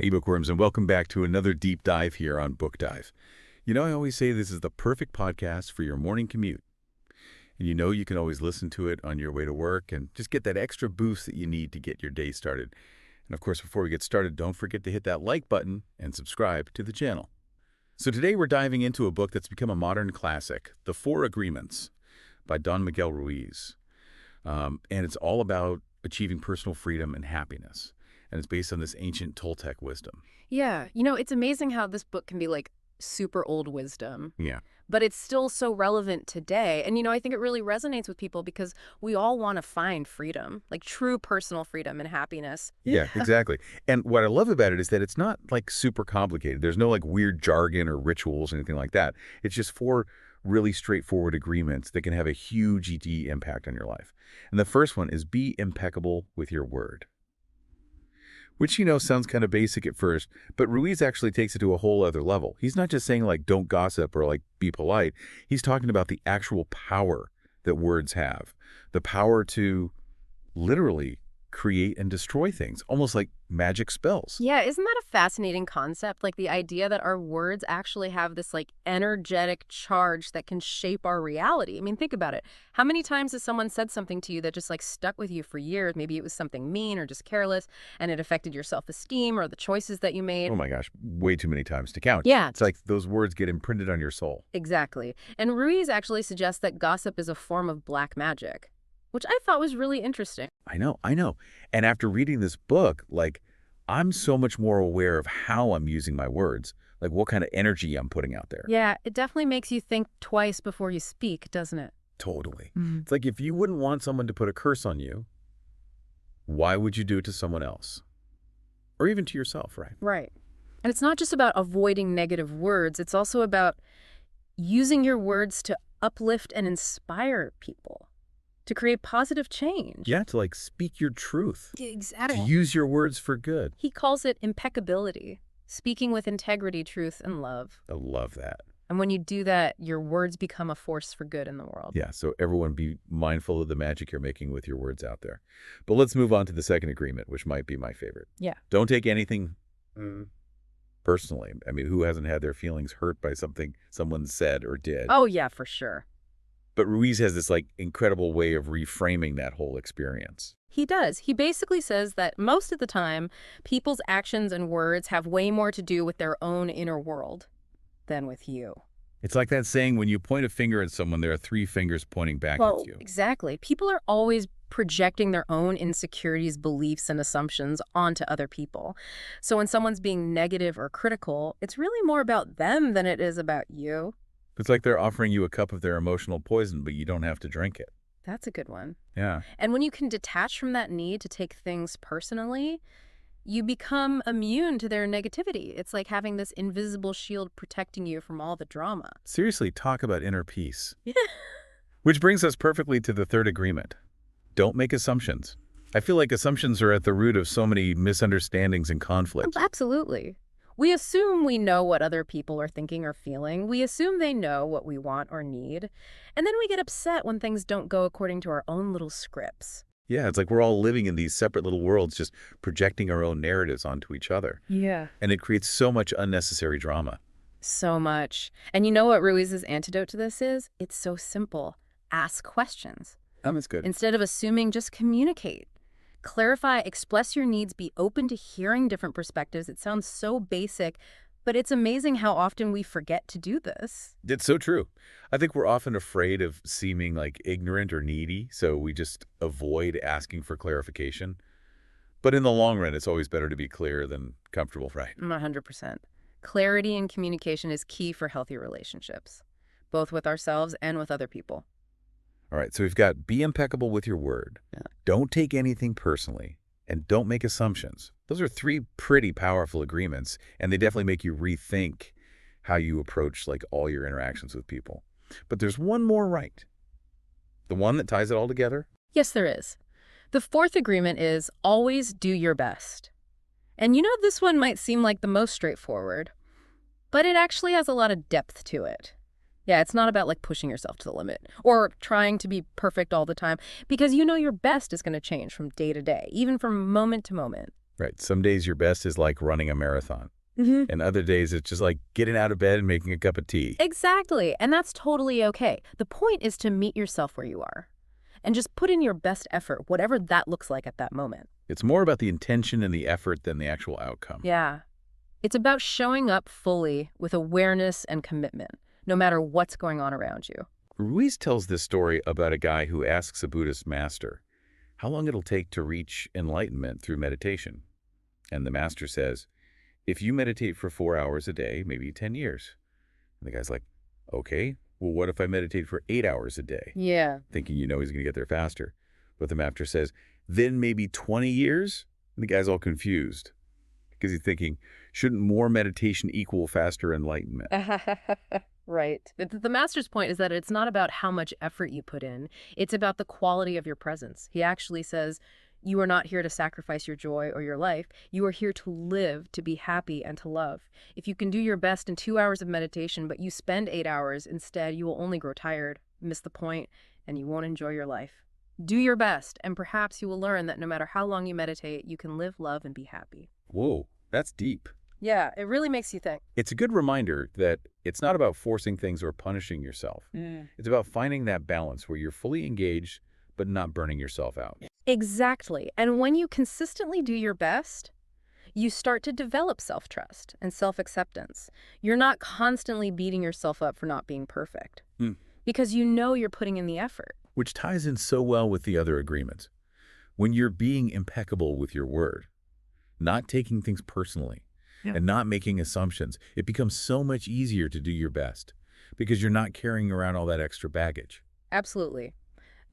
Hey, bookworms, and welcome back to another deep dive here on Book Dive. I always say this is the perfect podcast for your morning commute. And you can always listen to it on your way to work and just get that extra boost that you need to get your day started. And of course, before we get started, don't forget to hit that like button and subscribe to the channel. So today we're diving into a book that's become a modern classic, The Four Agreements by Don Miguel Ruiz. And it's all about achieving personal freedom and happiness. And it's based on this ancient Toltec wisdom. Yeah, it's amazing how this book can be like super old wisdom. Yeah. But it's still so relevant today. And, I think it really resonates with people because we all want to find freedom, like true personal freedom and happiness. Yeah, exactly. And what I love about it is that it's not like super complicated. There's no like weird jargon or rituals or anything like that. It's just four really straightforward agreements that can have a huge impact on your life. And the first one is be impeccable with your word. Which, sounds kind of basic at first, but Ruiz actually takes it to a whole other level. He's not just saying, like, don't gossip or, like, be polite. He's talking about the actual power that words have. The power to literally create and destroy things, almost like magic spells. Yeah, isn't that a fascinating concept? Like the idea that our words actually have this like energetic charge that can shape our reality. I mean, think about it. How many times has someone said something to you that just like stuck with you for years? Maybe it was something mean or just careless and it affected your self-esteem or the choices that you made. Oh my gosh, way too many times to count. Yeah. It's like those words get imprinted on your soul. Exactly. And Ruiz actually suggests that gossip is a form of black magic, which I thought was really interesting. I know. And after reading this book, like, I'm so much more aware of how I'm using my words, like what kind of energy I'm putting out there. Yeah, it definitely makes you think twice before you speak, doesn't it? Totally. Mm. It's like if you wouldn't want someone to put a curse on you, why would you do it to someone else? Or even to yourself, right? Right. And it's not just about avoiding negative words. It's also about using your words to uplift and inspire people, to create positive change. Yeah, to like speak your truth. Exactly. To use your words for good. He calls it impeccability, speaking with integrity, truth, and love. I love that. And when you do that, your words become a force for good in the world. Yeah, so everyone be mindful of the magic you're making with your words out there. But let's move on to the second agreement, which might be my favorite. Yeah. Don't take anything personally. I mean, who hasn't had their feelings hurt by something someone said or did? Oh, yeah, for sure. But Ruiz has this like incredible way of reframing that whole experience. He does. He basically says that most of the time, people's actions and words have way more to do with their own inner world than with you. It's like that saying, when you point a finger at someone, there are three fingers pointing back at you. Exactly. People are always projecting their own insecurities, beliefs, and assumptions onto other people. So when someone's being negative or critical, it's really more about them than it is about you. It's like they're offering you a cup of their emotional poison, but you don't have to drink it. That's a good one. Yeah. And when you can detach from that need to take things personally, you become immune to their negativity. It's like having this invisible shield protecting you from all the drama. Seriously, talk about inner peace. Yeah. Which brings us perfectly to the third agreement. Don't make assumptions. I feel like assumptions are at the root of so many misunderstandings and conflicts. Absolutely. We assume we know what other people are thinking or feeling. We assume they know what we want or need. And then we get upset when things don't go according to our own little scripts. Yeah, it's like we're all living in these separate little worlds, just projecting our own narratives onto each other. Yeah. And it creates so much unnecessary drama. So much. And you know what Ruiz's antidote to this is? It's so simple. Ask questions. That's good. Instead of assuming, just communicate. Clarify, express your needs, be open to hearing different perspectives. It sounds so basic, but it's amazing how often we forget to do this. It's so true. I think we're often afraid of seeming like ignorant or needy, so we just avoid asking for clarification. But in the long run, it's always better to be clear than comfortable, right? 100%. Clarity and communication is key for healthy relationships, both with ourselves and with other people. All right, so we've got be impeccable with your word. Yeah. Don't take anything personally, and don't make assumptions. Those are three pretty powerful agreements, and they definitely make you rethink how you approach like all your interactions with people. But there's one more right. The one that ties it all together. Yes, there is. The fourth agreement is always do your best. And this one might seem like the most straightforward, but it actually has a lot of depth to it. Yeah, it's not about like pushing yourself to the limit or trying to be perfect all the time, because your best is going to change from day to day, even from moment to moment. Right. Some days your best is like running a marathon. Hmm. And other days it's just like getting out of bed and making a cup of tea. Exactly. And that's totally okay. The point is to meet yourself where you are and just put in your best effort, whatever that looks like at that moment. It's more about the intention and the effort than the actual outcome. Yeah. It's about showing up fully with awareness and commitment, no matter what's going on around you. Ruiz tells this story about a guy who asks a Buddhist master how long it'll take to reach enlightenment through meditation. And the master says, if you meditate for 4 hours a day, maybe 10 years. And the guy's like, okay, well, what if I meditate for 8 hours a day? Yeah. Thinking, he's going to get there faster. But the master says, then maybe 20 years? And the guy's all confused because he's thinking, shouldn't more meditation equal faster enlightenment? Right. The master's point is that it's not about how much effort you put in. It's about the quality of your presence. He actually says, you are not here to sacrifice your joy or your life. You are here to live, to be happy, and to love. If you can do your best in 2 hours of meditation, but you spend 8 hours instead, you will only grow tired, miss the point, and you won't enjoy your life. Do your best, and perhaps you will learn that no matter how long you meditate, you can live, love, and be happy. Whoa, that's deep. Yeah, it really makes you think. It's a good reminder that it's not about forcing things or punishing yourself. It's about finding that balance where you're fully engaged, but not burning yourself out. Exactly. And when you consistently do your best, you start to develop self-trust and self-acceptance. You're not constantly beating yourself up for not being perfect because you know you're putting in the effort. Which ties in so well with the other agreements. When you're being impeccable with your word, not taking things personally, and not making assumptions, it becomes so much easier to do your best because you're not carrying around all that extra baggage. Absolutely.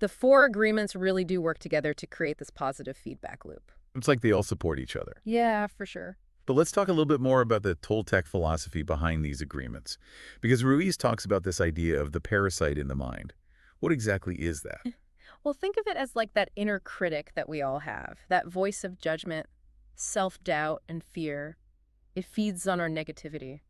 The 4 agreements really do work together to create this positive feedback loop. It's like they all support each other. Yeah, for sure. But let's talk a little bit more about the Toltec philosophy behind these agreements, because Ruiz talks about this idea of the parasite in the mind. What exactly is that? Well, think of it as like that inner critic that we all have, that voice of judgment, self-doubt, and fear. It feeds on our negativity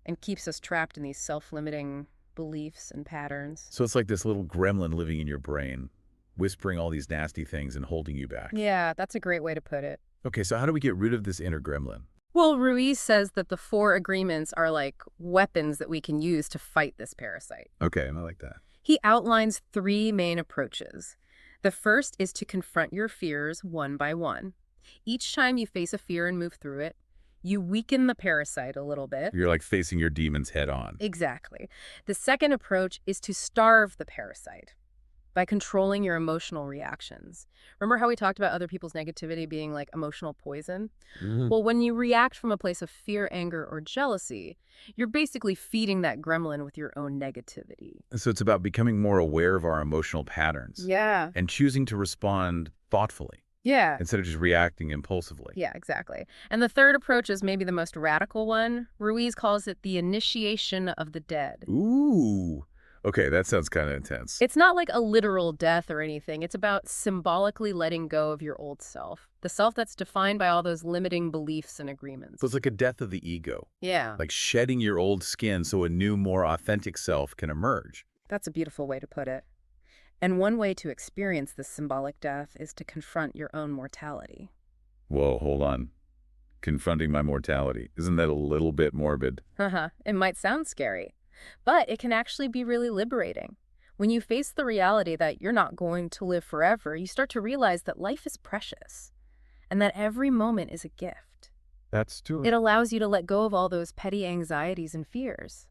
and keeps us trapped in these self-limiting beliefs and patterns. So it's like this little gremlin living in your brain, whispering all these nasty things and holding you back. Yeah, that's a great way to put it. Okay, so how do we get rid of this inner gremlin? Well, Ruiz says that the 4 agreements are like weapons that we can use to fight this parasite. Okay, I like that. He outlines 3 main approaches. The first is to confront your fears one by one. Each time you face a fear and move through it, you weaken the parasite a little bit. You're like facing your demons head on. Exactly. The second approach is to starve the parasite by controlling your emotional reactions. Remember how we talked about other people's negativity being like emotional poison? Well, when you react from a place of fear, anger, or jealousy, you're basically feeding that gremlin with your own negativity. So it's about becoming more aware of our emotional patterns. Yeah. And choosing to respond thoughtfully Yeah. instead of just reacting impulsively. Yeah, exactly. And the third approach is maybe the most radical one. Ruiz calls it the initiation of the dead. Ooh. Okay, that sounds kind of intense. It's not like a literal death or anything. It's about symbolically letting go of your old self, the self that's defined by all those limiting beliefs and agreements. So it's like a death of the ego, Yeah, like shedding your old skin so a new, more authentic self can emerge. that's a beautiful way to put it. And one way to experience this symbolic death is to confront your own mortality. Whoa, hold on. Confronting my mortality. Isn't that a little bit morbid? It might sound scary, but it can actually be really liberating. When you face the reality that you're not going to live forever, you start to realize that life is precious and that every moment is a gift. That's true. It allows you to let go of all those petty anxieties and fears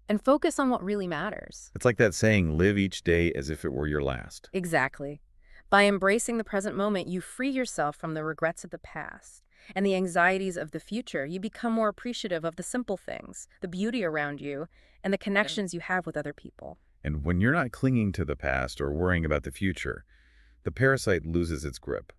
and focus on what really matters. It's like that saying, live each day as if it were your last. Exactly. By embracing the present moment, you free yourself from the regrets of the past and the anxieties of the future. You become more appreciative of the simple things, the beauty around you, and the connections you have with other people. And when you're not clinging to the past or worrying about the future, the parasite loses its grip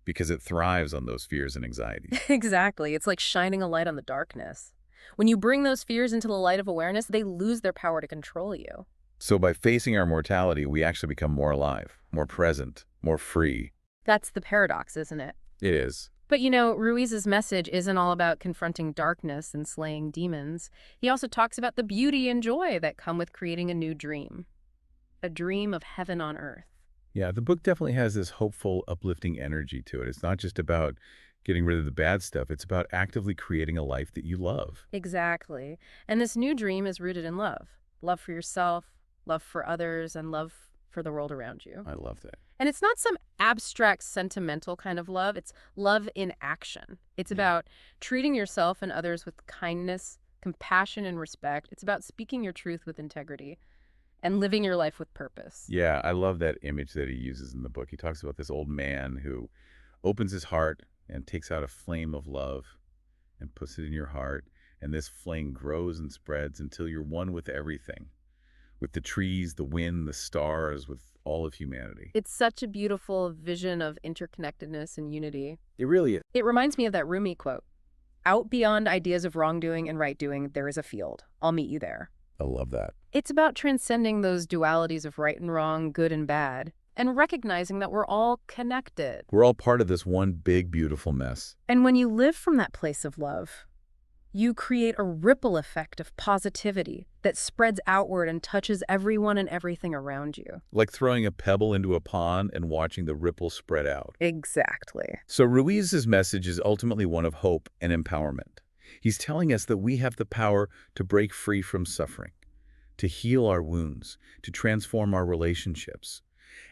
because it thrives on those fears and anxieties. Exactly. It's like shining a light on the darkness. When you bring those fears into the light of awareness, they lose their power to control you. So by facing our mortality, we actually become more alive, more present, more free. That's the paradox, isn't it? It is. But you know, Ruiz's message isn't all about confronting darkness and slaying demons. He also talks about the beauty and joy that come with creating a new dream. A dream of heaven on earth. Yeah, the book definitely has this hopeful, uplifting energy to it. It's not just about getting rid of the bad stuff. It's about actively creating a life that you love. Exactly. And this new dream is rooted in love. Love for yourself, love for others, and love for the world around you. I love that. And it's not some abstract, sentimental kind of love. It's love in action. It's Yeah. about treating yourself and others with kindness, compassion, and respect. It's about speaking your truth with integrity and living your life with purpose. Yeah, I love that image that he uses in the book. He talks about this old man who opens his heart and takes out a flame of love and puts it in your heart. And this flame grows and spreads until you're one with everything, with the trees, the wind, the stars, with all of humanity. It's such a beautiful vision of interconnectedness and unity. It really is. It reminds me of that Rumi quote, "Out beyond ideas of wrongdoing and right doing, there is a field. I'll meet you there." I love that. It's about transcending those dualities of right and wrong, good and bad, and recognizing that we're all connected. We're all part of this one big, beautiful mess. And when you live from that place of love, you create a ripple effect of positivity that spreads outward and touches everyone and everything around you. Like throwing a pebble into a pond and watching the ripple spread out. Exactly. So Ruiz's message is ultimately one of hope and empowerment. He's telling us that we have the power to break free from suffering, to heal our wounds, to transform our relationships,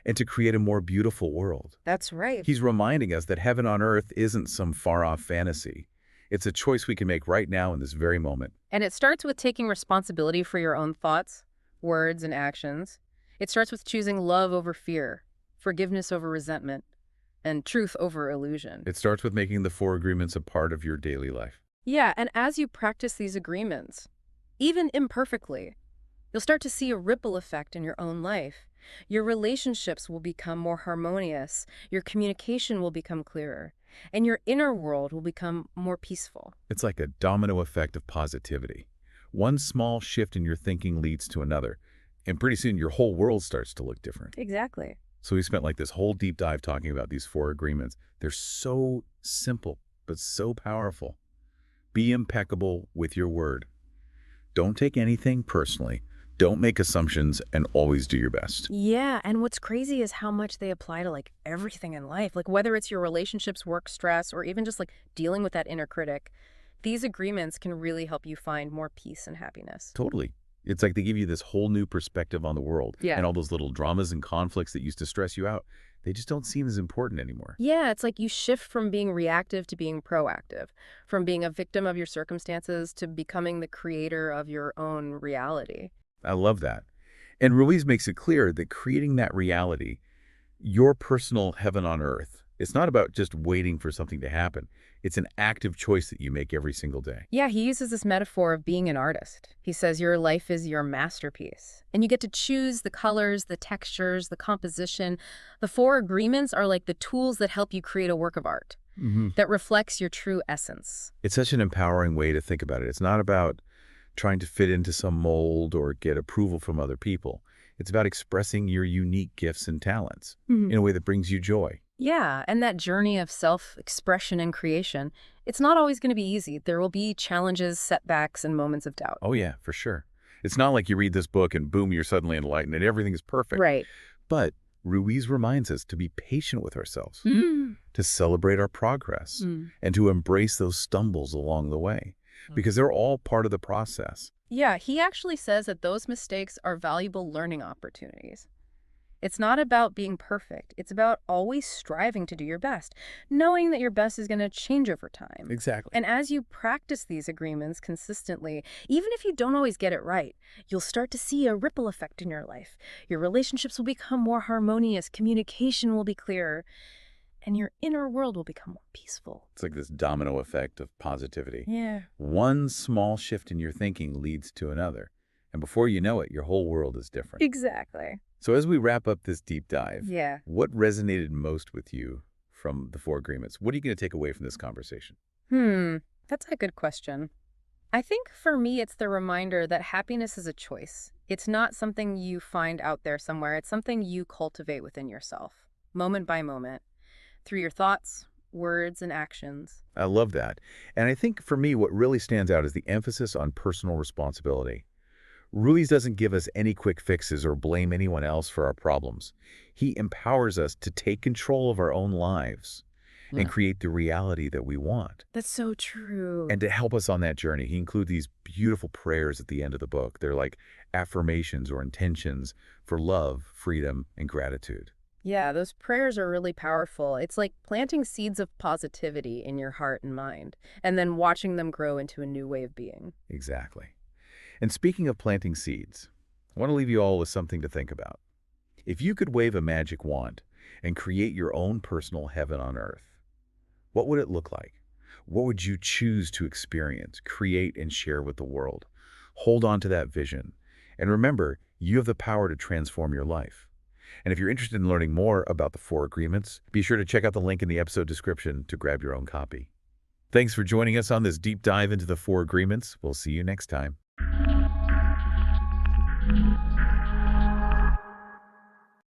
and to create a more beautiful world. That's right. He's reminding us that heaven on earth isn't some far-off fantasy. It's a choice we can make right now in this very moment. And it starts with taking responsibility for your own thoughts, words, and actions. It starts with choosing love over fear, forgiveness over resentment, and truth over illusion. It starts with making the four agreements a part of your daily life. Yeah, and as you practice these agreements, even imperfectly, you'll start to see a ripple effect in your own life. Your relationships will become more harmonious, your communication will become clearer, and your inner world will become more peaceful. It's like a domino effect of positivity. One small shift in your thinking leads to another, and pretty soon your whole world starts to look different. Exactly. So we spent like this whole deep dive talking about these four agreements. They're so simple, but so powerful. Be impeccable with your word. Don't take anything personally. Don't make assumptions, and always do your best. Yeah, and what's crazy is how much they apply to like everything in life. Like whether it's your relationships, work stress, or even just like dealing with that inner critic, these agreements can really help you find more peace and happiness. Totally. It's like they give you this whole new perspective on the world. Yeah. And all those little dramas and conflicts that used to stress you out, they just don't seem as important anymore. Yeah, it's like you shift from being reactive to being proactive, from being a victim of your circumstances to becoming the creator of your own reality. I love that. And Ruiz makes it clear that creating that reality, your personal heaven on earth, it's not about just waiting for something to happen. It's an active choice that you make every single day. Yeah, he uses this metaphor of being an artist. He says your life is your masterpiece, and you get to choose the colors, the textures, the composition. The four agreements are like the tools that help you create a work of art that reflects your true essence. It's such an empowering way to think about it. It's not about trying to fit into some mold or get approval from other people. It's about expressing your unique gifts and talents in a way that brings you joy. Yeah, and that journey of self-expression and creation, it's not always going to be easy. There will be challenges, setbacks, and moments of doubt. Oh yeah, for sure. It's not like you read this book and boom, you're suddenly enlightened and everything is perfect. Right. But Ruiz reminds us to be patient with ourselves, Mm. to celebrate our progress, and to embrace those stumbles along the way, because they're all part of the process. Yeah, he actually says that those mistakes are valuable learning opportunities. It's not about being perfect. It's about always striving to do your best, knowing that your best is going to change over time. Exactly. And as you practice these agreements consistently, even if you don't always get it right, you'll start to see a ripple effect in your life. Your relationships will become more harmonious, communication will be clearer, and your inner world will become more peaceful. It's like this domino effect of positivity. Yeah. One small shift in your thinking leads to another. And before you know it, your whole world is different. Exactly. So as we wrap up this deep dive, Yeah. what resonated most with you from the four agreements? What are you going to take away from this conversation? That's a good question. I think for me, it's the reminder that happiness is a choice. It's not something you find out there somewhere. It's something you cultivate within yourself, moment by moment, through your thoughts, words, and actions. I love that. And I think for me, what really stands out is the emphasis on personal responsibility. Ruiz doesn't give us any quick fixes or blame anyone else for our problems. He empowers us to take control of our own lives and Yeah. create the reality that we want. That's so true. And to help us on that journey, he includes these beautiful prayers at the end of the book. They're like affirmations or intentions for love, freedom, and gratitude. Yeah, those prayers are really powerful. It's like planting seeds of positivity in your heart and mind, and then watching them grow into a new way of being. Exactly. And speaking of planting seeds, I want to leave you all with something to think about. If you could wave a magic wand and create your own personal heaven on earth, what would it look like? What would you choose to experience, create, and share with the world? Hold on to that vision. And remember, you have the power to transform your life. And if you're interested in learning more about the Four Agreements, be sure to check out the link in the episode description to grab your own copy. Thanks for joining us on this deep dive into the Four Agreements. We'll see you next time.